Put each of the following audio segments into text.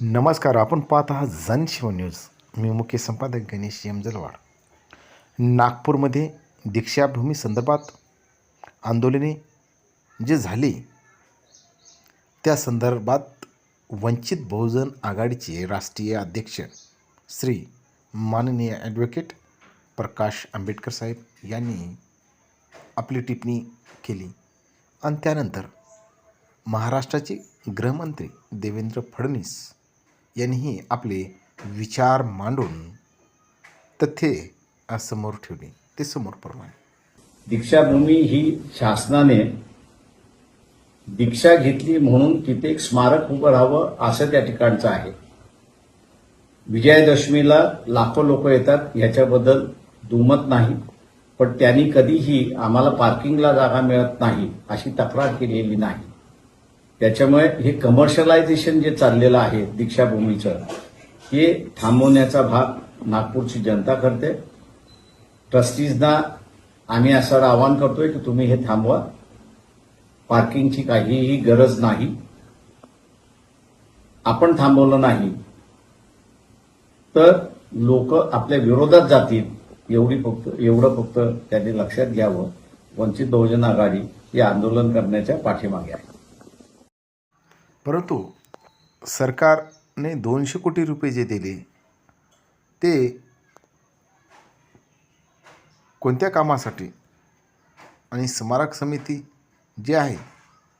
नमस्कार. आपण पाहत आहात जनशिव न्यूज. मी मुख्य संपादक गणेश जलवाड. नागपूरमध्ये दीक्षाभूमी संदर्भात आंदोलने जे झाली त्या संदर्भात वंचित बहुजन आघाडीचे राष्ट्रीय अध्यक्ष श्री माननीय ॲडव्होकेट प्रकाश आंबेडकर साहेब यांनी आपली टिप्पणी केली आणि त्यानंतर महाराष्ट्राचे गृहमंत्री देवेंद्र फडणवीस यांनीही आपले विचार मांडून तथ्ये समोर ठेवली. ते समोरप्रमाणे दीक्षाभूमी ही शासनाने दीक्षा घेतली म्हणून तिथे एक स्मारक उभं राहावं असं त्या ठिकाणचं आहे. विजयादशमीला लाखो लोक येतात, याच्याबद्दल दुमत नाही, पण त्यांनी कधीही आम्हाला पार्किंगला जागा मिळत नाही अशी तक्रार केलेली नाही. त्याच्यामुळे हे कमर्शियलायझेशन जे चाललेलं आहे दीक्षाभूमीचं, हे थांबवण्याचा भाग नागपूरची जनता करते. ट्रस्टीजना आम्ही असं आवाहन करतोय की तुम्ही हे थांबवा. पार्किंगची काहीही गरज नाही. आपण थांबवलं नाही तर लोक आपल्या विरोधात जातील, एवढं फक्त त्यांनी लक्षात घ्यावं. वंचित बहुजन आघाडी हे आंदोलन करण्याच्या पाठीमागे आहे. परंतु सरकारने 200 कोटी रुपये जे दिले ते कोणत्या कामासाठी आणि स्मारक समिती जे आहे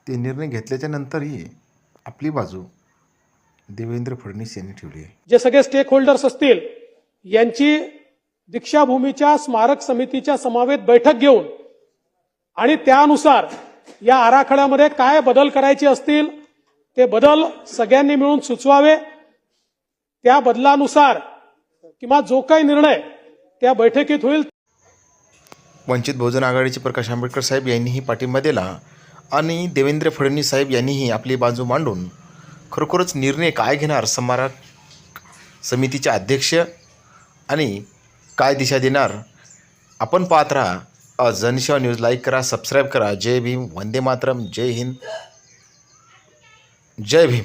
ते निर्णय घेतल्याच्या नंतरही आपली बाजू देवेंद्र फडणवीस यांनी ठेवली आहे. जे सगळे स्टेक होल्डर्स असतील यांची दीक्षाभूमीच्या स्मारक समितीच्या समवेत बैठक घेऊन आणि त्यानुसार या आराखड्यामध्ये काय बदल करायचे असतील ते बदल सगळ्यांनी मिळून सुचवावे. त्या बदलानुसार किंवा जो काही निर्णय त्या बैठकीत होईल. वंचित बहुजन आघाडीचे प्रकाश आंबेडकर साहेब यांनीही पाठिंबा दिला आणि देवेंद्र फडणवीस साहेब यांनीही आपली बाजू मांडून खरोखरच निर्णय काय घेणार स्मारक समितीचे अध्यक्ष आणि काय दिशा देणार आपण पाहत राहा. जनशिव न्यूज लाईक करा, सबस्क्राईब करा. जय भीम, वंदे मातरम, जय हिंद, जय भीम.